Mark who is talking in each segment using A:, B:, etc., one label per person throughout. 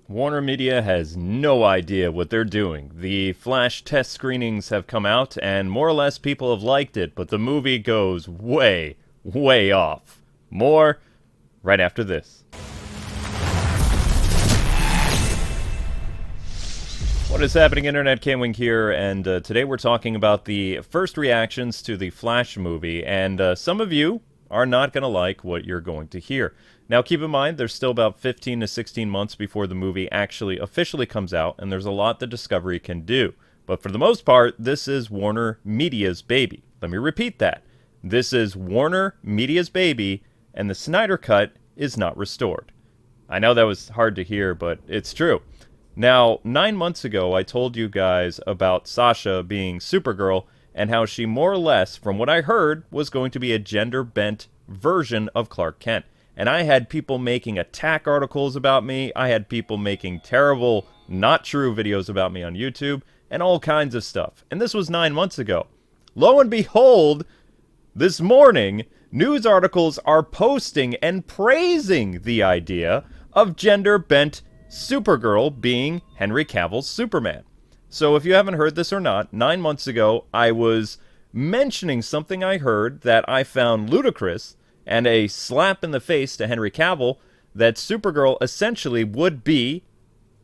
A: Warner Media has no idea what they're doing. The Flash test screenings have come out, and more or less people have liked it, but the movie goes way, way off. More right after this. What is happening, Internet? K-Wing here, and today we're talking about the first reactions to the Flash movie, and some of you are not going to like what you're going to hear. Now, keep in mind, there's still about 15 to 16 months before the movie actually officially comes out, and there's a lot that Discovery can do. But for the most part, this is Warner Media's baby. Let me repeat that. This is Warner Media's baby, and the Snyder Cut is not restored. I know that was hard to hear, but it's true. Now, 9 months ago, I told you guys about Sasha being Supergirl, and how she more or less, from what I heard, was going to be a gender-bent version of Clark Kent. And I had people making attack articles about me, I had people making terrible, not true videos about me on YouTube, and all kinds of stuff. And this was 9 months ago. Lo and behold, this morning, news articles are posting and praising the idea of gender-bent Supergirl being Henry Cavill's Superman. So if you haven't heard this or not, 9 months ago, I was mentioning something I heard that I found ludicrous and a slap in the face to Henry Cavill, that Supergirl essentially would be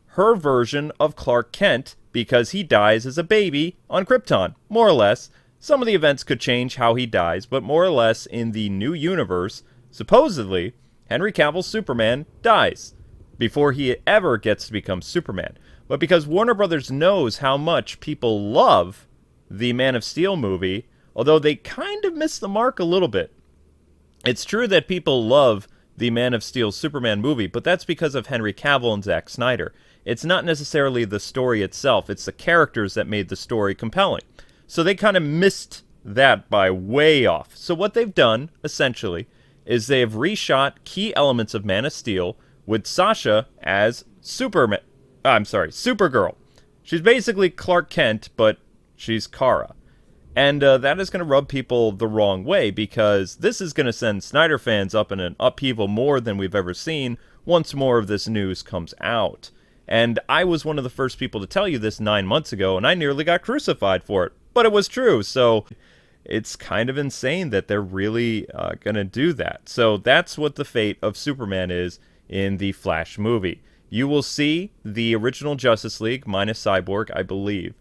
A: her version of Clark Kent because he dies as a baby on Krypton, more or less. Some of the events could change how he dies, but more or less in the new universe, supposedly, Henry Cavill's Superman dies before he ever gets to become Superman. But because Warner Brothers knows how much people love the Man of Steel movie, although they kind of missed the mark a little bit. It's true that people love the Man of Steel Superman movie, but that's because of Henry Cavill and Zack Snyder. It's not necessarily the story itself, it's the characters that made the story compelling. So they kind of missed that by way off. So what they've done, essentially, is they've reshot key elements of Man of Steel with Sasha as Supergirl. She's basically Clark Kent, but she's Kara. And that is going to rub people the wrong way, because this is going to send Snyder fans up in an upheaval more than we've ever seen once more of this news comes out. And I was one of the first people to tell you this 9 months ago, and I nearly got crucified for it. But it was true, so it's kind of insane that they're really going to do that. So that's what the fate of Superman is in the Flash movie. You will see the original Justice League minus Cyborg, I believe.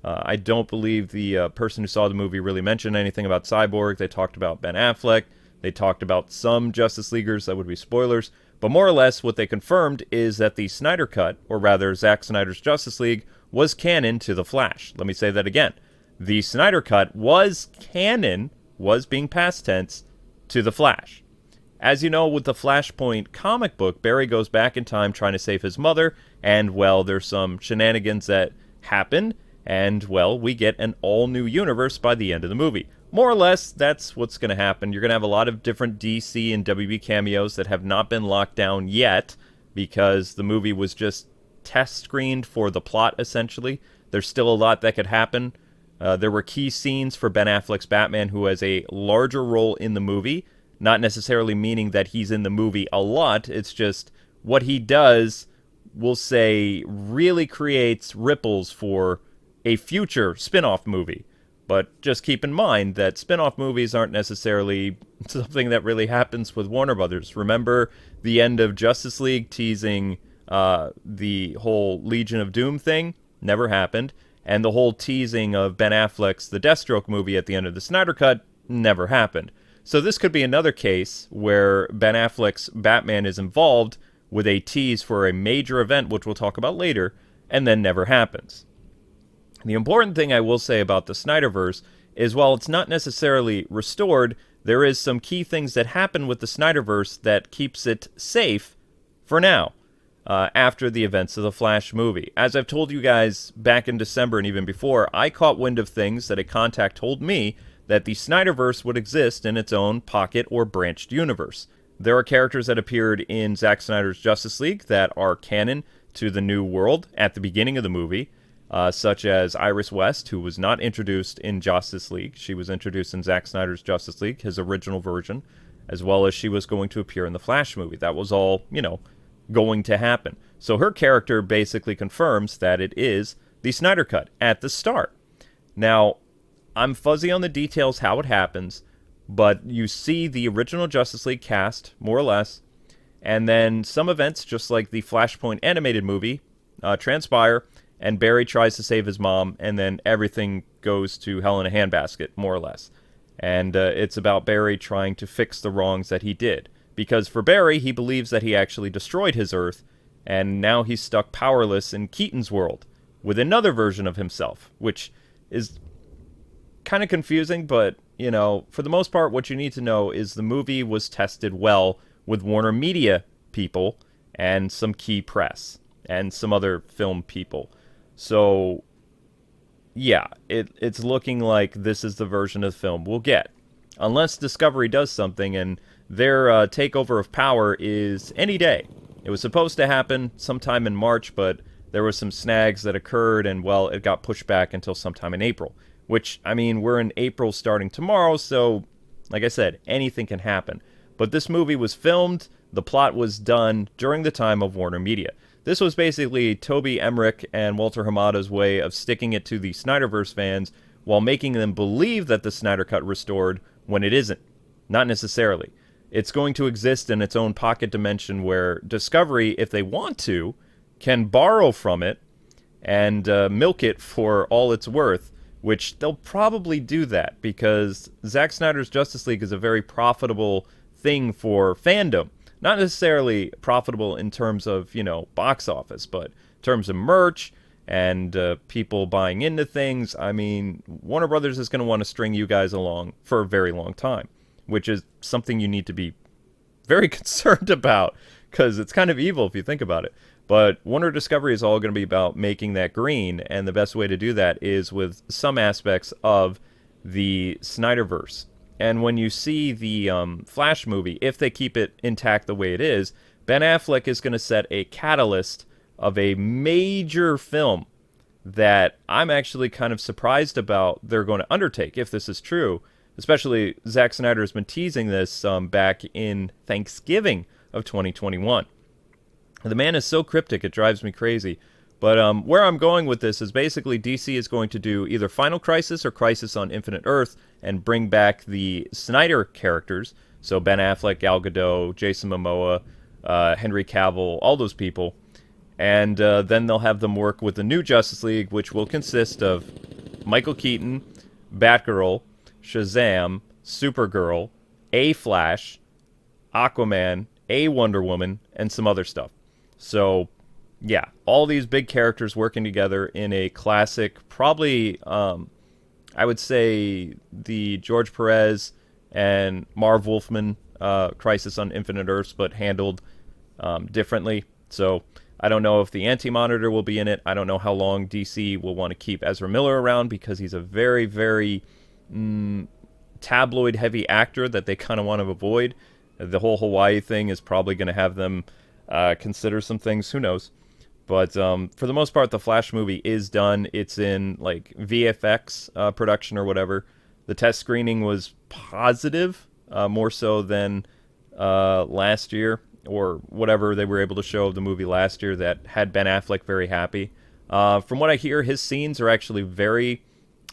A: I don't believe the person who saw the movie really mentioned anything about Cyborg. They talked about Ben Affleck. They talked about some Justice Leaguers. That would be spoilers. But more or less what they confirmed is that the Snyder Cut, or rather Zack Snyder's Justice League, was canon to The Flash. Let me say that again. The Snyder Cut was canon, was being past tense, to The Flash. As you know, with the Flashpoint comic book, Barry goes back in time trying to save his mother, and, well, there's some shenanigans that happen, and, well, we get an all-new universe by the end of the movie. More or less, that's what's going to happen. You're going to have a lot of different DC and WB cameos that have not been locked down yet, because the movie was just test screened for the plot, essentially. There's still a lot that could happen. There were key scenes for Ben Affleck's Batman, who has a larger role in the movie, not necessarily meaning that he's in the movie a lot. It's just what he does, we'll say, really creates ripples for a future spin-off movie. But just keep in mind that spin-off movies aren't necessarily something that really happens with Warner Brothers. Remember the end of Justice League teasing the whole Legion of Doom thing? Never happened. And the whole teasing of Ben Affleck's The Deathstroke movie at the end of the Snyder Cut? Never happened. So this could be another case where Ben Affleck's Batman is involved with a tease for a major event, which we'll talk about later, and then never happens. The important thing I will say about the Snyderverse is, while it's not necessarily restored, there is some key things that happen with the Snyderverse that keeps it safe for now, after the events of the Flash movie. As I've told you guys back in December and even before, I caught wind of things that a contact told me that the Snyderverse would exist in its own pocket or branched universe. There are characters that appeared in Zack Snyder's Justice League that are canon to the new world at the beginning of the movie. Such as Iris West, who was not introduced in Justice League. She was introduced in Zack Snyder's Justice League, his original version, as well as she was going to appear in the Flash movie. That was all, going to happen. So her character basically confirms that it is the Snyder Cut at the start. Now, I'm fuzzy on the details how it happens, but you see the original Justice League cast, more or less, and then some events, just like the Flashpoint animated movie, transpire, and Barry tries to save his mom, and then everything goes to hell in a handbasket, more or less. And it's about Barry trying to fix the wrongs that he did. Because for Barry, he believes that he actually destroyed his Earth, and now he's stuck powerless in Keaton's world with another version of himself, which is kind of confusing, but, you know, for the most part, what you need to know is the movie was tested well with Warner Media people and some key press and some other film people. So, yeah, it's looking like this is the version of the film we'll get. Unless Discovery does something, and their takeover of power is any day. It was supposed to happen sometime in March, but there were some snags that occurred, and, well, it got pushed back until sometime in April. Which, I mean, we're in April starting tomorrow, so, like I said, anything can happen. But this movie was filmed, the plot was done during the time of Warner Media. This was basically Toby Emmerich and Walter Hamada's way of sticking it to the Snyderverse fans while making them believe that the Snyder Cut restored when it isn't. Not necessarily. It's going to exist in its own pocket dimension where Discovery, if they want to, can borrow from it and milk it for all it's worth, which they'll probably do that because Zack Snyder's Justice League is a very profitable thing for fandom. Not necessarily profitable in terms of, you know, box office, but in terms of merch and people buying into things. I mean, Warner Brothers is going to want to string you guys along for a very long time, which is something you need to be very concerned about because it's kind of evil if you think about it. But Warner Discovery is all going to be about making that green, and the best way to do that is with some aspects of the Snyderverse. And when you see the Flash movie, if they keep it intact the way it is, Ben Affleck is going to set a catalyst of a major film that I'm actually kind of surprised about they're going to undertake, if this is true. Especially Zack Snyder has been teasing this back in Thanksgiving of 2021. The man is so cryptic, it drives me crazy. But where I'm going with this is basically DC is going to do either Final Crisis or Crisis on Infinite Earth and bring back the Snyder characters. So Ben Affleck, Gal Gadot, Jason Momoa, Henry Cavill, all those people. And then they'll have them work with the new Justice League, which will consist of Michael Keaton, Batgirl, Shazam, Supergirl, a Flash, Aquaman, a Wonder Woman, and some other stuff. So, yeah, all these big characters working together in a classic, probably, I would say, the George Perez and Marv Wolfman Crisis on Infinite Earths, but handled differently. So, I don't know if the Anti-Monitor will be in it. I don't know how long DC will want to keep Ezra Miller around because he's a very, very tabloid-heavy actor that they kind of want to avoid. The whole Hawaii thing is probably going to have them consider some things. Who knows? But for the most part, the Flash movie is done. It's in like VFX production or whatever. The test screening was positive, more so than last year or whatever they were able to show of the movie last year that had Ben Affleck very happy. From what I hear, his scenes are actually very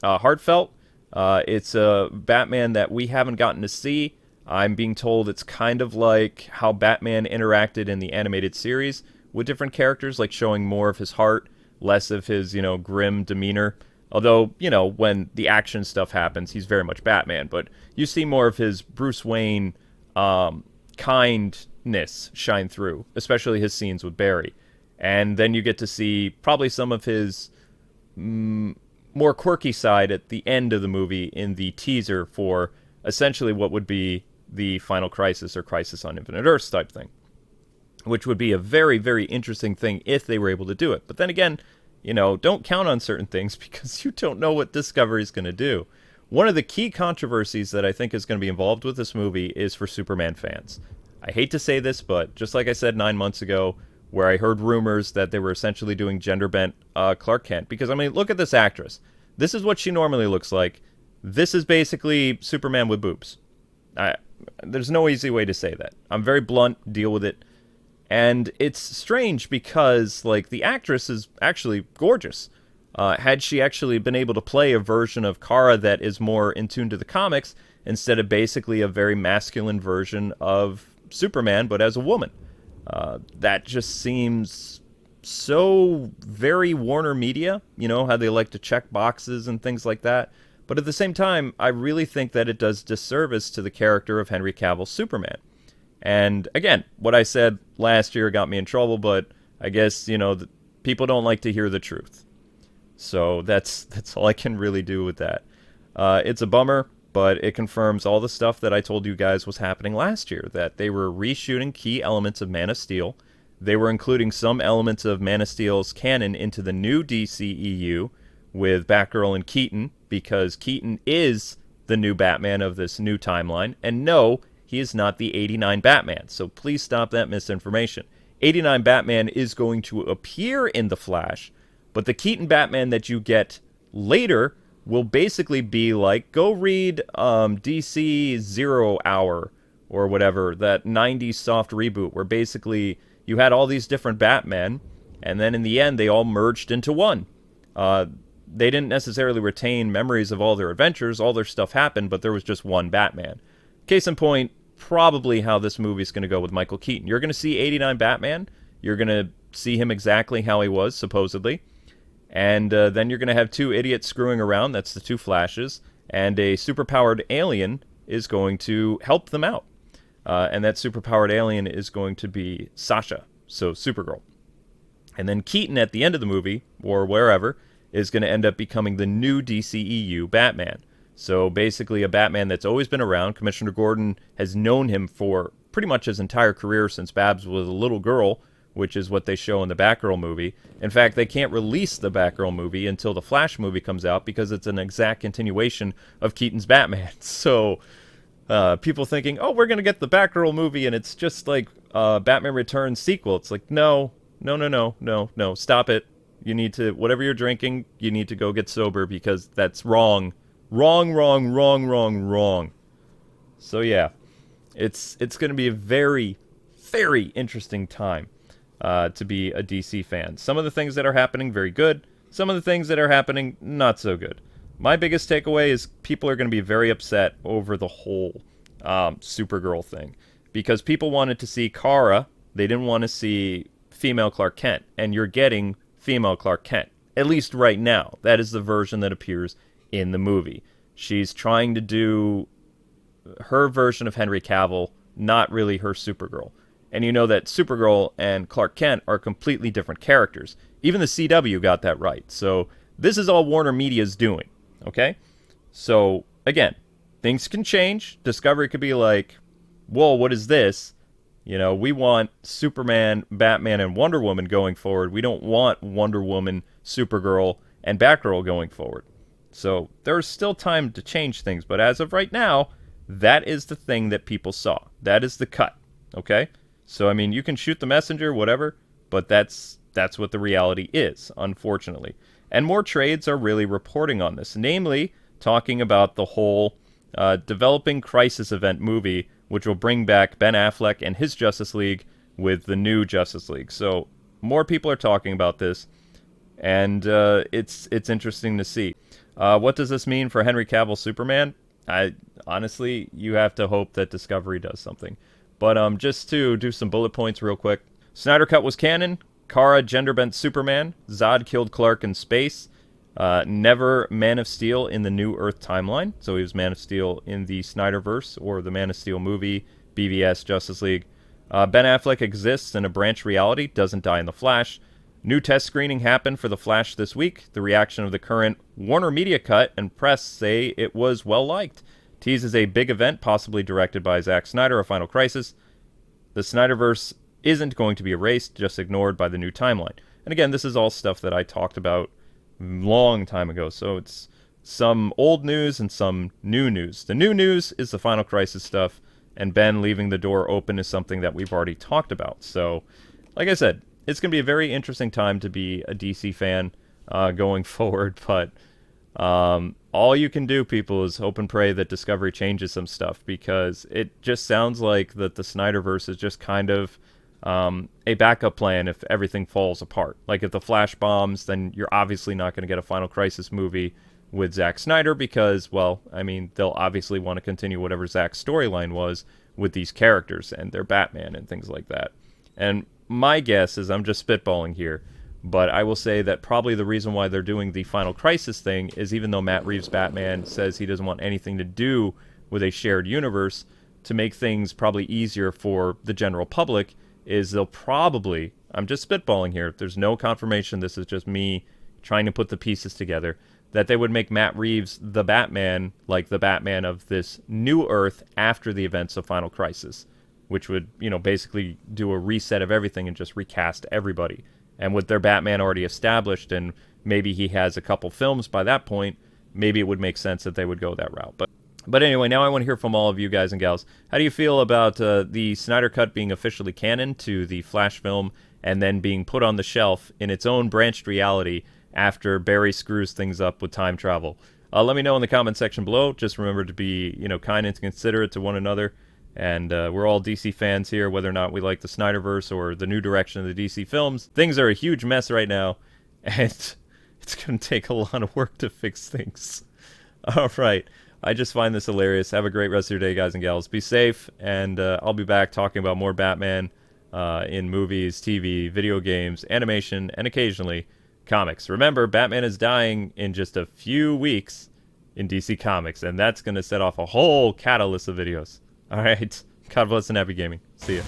A: heartfelt. It's a Batman that we haven't gotten to see. I'm being told it's kind of like how Batman interacted in the animated series with different characters, like showing more of his heart, less of his, you know, grim demeanor. Although, you know, when the action stuff happens, he's very much Batman. But you see more of his Bruce Wayne kindness shine through, especially his scenes with Barry. And then you get to see probably some of his more quirky side at the end of the movie in the teaser for essentially what would be the Final Crisis or Crisis on Infinite Earths type thing, which would be a very, very interesting thing if they were able to do it. But then again, you know, don't count on certain things because you don't know what Discovery is going to do. One of the key controversies that I think is going to be involved with this movie is for Superman fans. I hate to say this, but just like I said 9 months ago, where I heard rumors that they were essentially doing gender-bent Clark Kent, because, I mean, look at this actress. This is what she normally looks like. This is basically Superman with boobs. There's no easy way to say that. I'm very blunt, deal with it. And it's strange because, like, the actress is actually gorgeous. Had she actually been able to play a version of Kara that is more in tune to the comics, instead of basically a very masculine version of Superman, but as a woman. That just seems so very Warner Media, you know, how they like to check boxes and things like that. But at the same time, I really think that it does disservice to the character of Henry Cavill's Superman. And again, what I said last year got me in trouble, but I guess, you know, people don't like to hear the truth. So that's all I can really do with that. It's a bummer, but it confirms all the stuff that I told you guys was happening last year, that they were reshooting key elements of Man of Steel. They were including some elements of Man of Steel's canon into the new DCEU with Batgirl and Keaton, because Keaton is the new Batman of this new timeline. And no, he is not the 89 Batman, so please stop that misinformation. 89 Batman is going to appear in The Flash, but the Keaton Batman that you get later will basically be like, go read DC Zero Hour or whatever, that 90s soft reboot where basically you had all these different Batmen, and then in the end they all merged into one. They didn't necessarily retain memories of all their adventures, all their stuff happened, but there was just one Batman. Case in point, probably how this movie's going to go with Michael Keaton. You're going to see 89 Batman, you're going to see him exactly how he was, supposedly, and then you're going to have two idiots screwing around, that's the two Flashes, and a superpowered alien is going to help them out. And that superpowered alien is going to be Sasha, so Supergirl. And then Keaton at the end of the movie, or wherever, is going to end up becoming the new DCEU Batman. So basically a Batman that's always been around. Commissioner Gordon has known him for pretty much his entire career since Babs was a little girl, which is what they show in the Batgirl movie. In fact, they can't release the Batgirl movie until the Flash movie comes out because it's an exact continuation of Keaton's Batman. So people thinking, oh, we're going to get the Batgirl movie and it's just like Batman Returns sequel. It's like, no, stop it. You need to, whatever you're drinking, you need to go get sober because that's wrong. Wrong. So yeah, it's going to be a very, very interesting time to be a DC fan. Some of the things that are happening, very good. Some of the things that are happening, not so good. My biggest takeaway is people are going to be very upset over the whole Supergirl thing. Because people wanted to see Kara, they didn't want to see female Clark Kent. And you're getting female Clark Kent. At least right now. That is the version that appears in the movie. She's trying to do her version of Henry Cavill, not really her Supergirl. And you know that Supergirl and Clark Kent are completely different characters. Even the CW got that right. So this is all Warner Media's doing. Okay? So, again, things can change. Discovery could be like, whoa, what is this? You know, we want Superman, Batman, and Wonder Woman going forward. We don't want Wonder Woman, Supergirl, and Batgirl going forward. So there's still time to change things. But as of right now, that is the thing that people saw. That is the cut. Okay? So, I mean, you can shoot the messenger, whatever, but that's what the reality is, unfortunately. And more trades are really reporting on this, namely talking about the whole developing crisis event movie, which will bring back Ben Affleck and his Justice League with the new Justice League. So more people are talking about this, and it's interesting to see. What does this mean for Henry Cavill Superman? Honestly, you have to hope that Discovery does something. But just to do some bullet points real quick. Snyder Cut was canon. Kara gender-bent Superman. Zod killed Clark in space. Never Man of Steel in the New Earth timeline. So he was Man of Steel in the Snyderverse or the Man of Steel movie, BVS, Justice League. Ben Affleck exists in a branch reality, doesn't die in The Flash. New test screening happened for The Flash this week. The reaction of the current Warner Media cut and press say it was well-liked. Teases a big event, possibly directed by Zack Snyder, A Final Crisis. The Snyderverse isn't going to be erased, just ignored by the new timeline. And again, this is all stuff that I talked about long time ago, so it's some old news and some new news. The new news is the Final Crisis stuff, and Ben leaving the door open is something that we've already talked about. So, like I said, it's going to be a very interesting time to be a DC fan going forward, but all you can do, people, is hope and pray that Discovery changes some stuff, because it just sounds like that the Snyderverse is just kind of a backup plan if everything falls apart. Like if the Flash bombs, then you're obviously not going to get a Final Crisis movie with Zack Snyder because, well, I mean, they'll obviously want to continue whatever Zack's storyline was with these characters and their Batman and things like that. And my guess is, I'm just spitballing here, but I will say that probably the reason why they're doing the Final Crisis thing is even though Matt Reeves' Batman says he doesn't want anything to do with a shared universe, to make things probably easier for the general public, is they'll probably, I'm just spitballing here, there's no confirmation, this is just me trying to put the pieces together, that they would make Matt Reeves the Batman, like the Batman of this new Earth after the events of Final Crisis, which would, you know, basically do a reset of everything and just recast everybody. And with their Batman already established, and maybe he has a couple films by that point, maybe it would make sense that they would go that route. But anyway, now I want to hear from all of you guys and gals. How do you feel about the Snyder Cut being officially canon to the Flash film and then being put on the shelf in its own branched reality after Barry screws things up with time travel? Let me know in the comment section below. Just remember to be, you know, kind and considerate to one another. And we're all DC fans here, whether or not we like the Snyderverse or the new direction of the DC films. Things are a huge mess right now, and it's going to take a lot of work to fix things. All right. I just find this hilarious. Have a great rest of your day, guys and gals. Be safe, and I'll be back talking about more Batman in movies, TV, video games, animation, and occasionally comics. Remember, Batman is dying in just a few weeks in DC Comics, and that's going to set off a whole catalyst of videos. All right. God bless and happy gaming. See ya.